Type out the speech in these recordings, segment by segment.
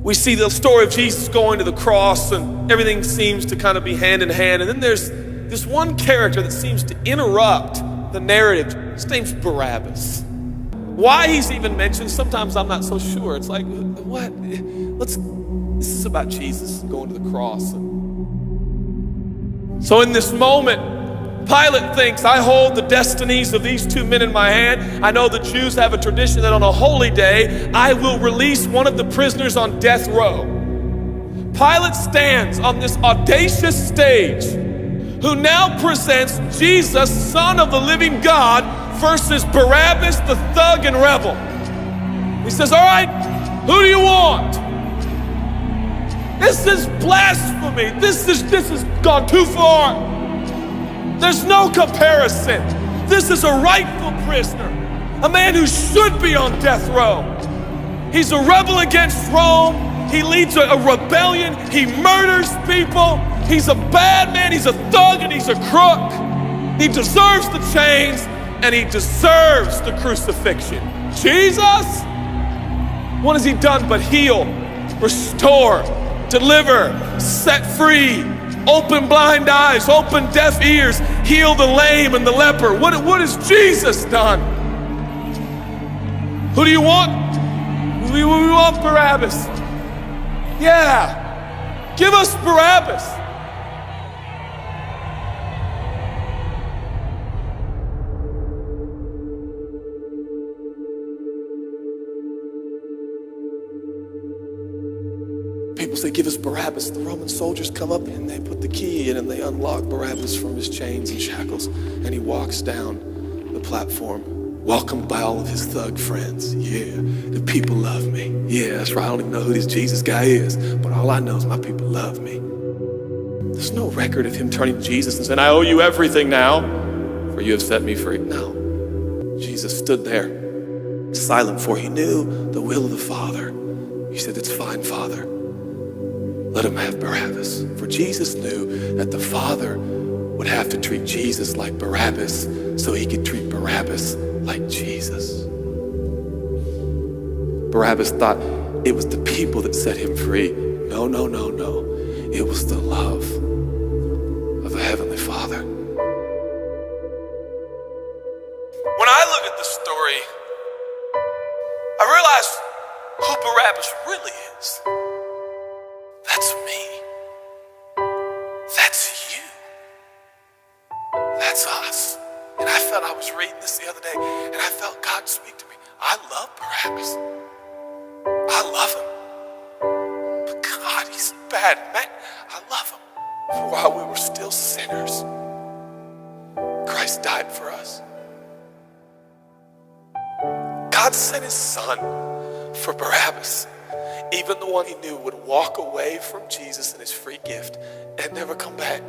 We see the story of Jesus going to the cross, and everything seems to kind of be hand in hand. And then there's this one character that seems to interrupt the narrative. His name's Barabbas. Why he's even mentioned, sometimes I'm not so sure. It's like, what? This is about Jesus going to the cross. So in this moment, Pilate thinks, I hold the destinies of these two men in my hand. I know the Jews have a tradition that on a holy day, I will release one of the prisoners on death row. Pilate stands on this audacious stage, who now presents Jesus, Son of the living God, versus Barabbas, the thug and rebel. He says, all right, who do you want? This is blasphemy. This has gone too far. There's no comparison. This is a rightful prisoner, a man who should be on death row. He's a rebel against Rome. He leads a rebellion. He murders people. He's a bad man. He's a thug and he's a crook. He deserves the chains and he deserves the crucifixion. Jesus, what has he done but heal, restore, deliver, set free, open blind eyes, open deaf ears, heal the lame and the leper? What has Jesus done? Who do you want? We want Barabbas. Yeah, give us Barabbas. People say, give us Barabbas. The Roman soldiers come up and they put the key in and they unlock Barabbas from his chains and shackles. And he walks down the platform, welcomed by all of his thug friends. Yeah, the people love me. Yeah, that's right. I don't even know who this Jesus guy is, but all I know is my people love me. There's no record of him turning to Jesus and saying, I owe you everything now, for you have set me free. No, Jesus stood there, silent, for he knew the will of the Father. He said, it's fine, Father. Let him have Barabbas. For Jesus knew that the Father would have to treat Jesus like Barabbas so he could treat Barabbas like Jesus. Barabbas thought it was the people that set him free. No, no, no, no. It was the love of the Heavenly Father. When I look at the story, I realize who Barabbas really is. That's me. That's you. That's us. And I felt, I was reading this the other day, and I felt God speak to me. I love Barabbas. I love him. But God, he's bad, man. I love him. For while we were still sinners, Christ died for us. God sent his Son for Barabbas. Even the one he knew would walk away from Jesus and his free gift and never come back.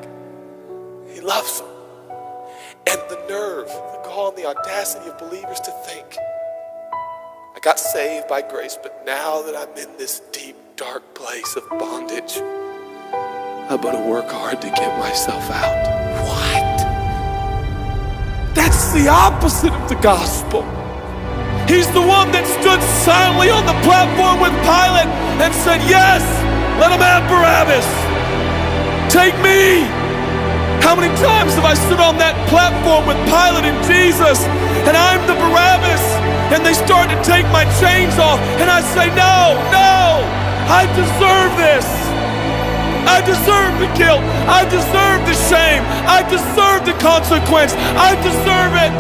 He loves him. And the nerve, the gall, and the audacity of believers to think, I got saved by grace, but now that I'm in this deep, dark place of bondage, I better work hard to get myself out. What? That's the opposite of the gospel. He's the one that stood silently on the platform with Pilate and said, yes, let him have Barabbas. Take me. How many times have I stood on that platform with Pilate and Jesus, and I'm the Barabbas, and they start to take my chains off, and I say, no, no, I deserve this. I deserve the guilt. I deserve the shame. I deserve the consequence. I deserve it.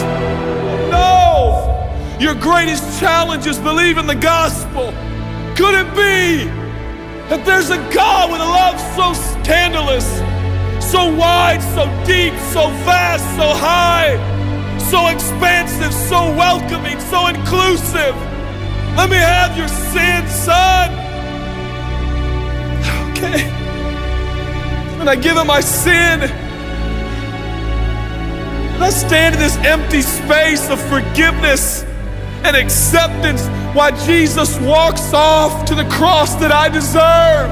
No. Your greatest challenge is believe in the gospel. Could it be that there's a God with a love so scandalous, so wide, so deep, so vast, so high, so expansive, so welcoming, so inclusive? Let me have your sin, son. Okay. And I give him my sin. And I stand in this empty space of forgiveness and acceptance while Jesus walks off to the cross that I deserve.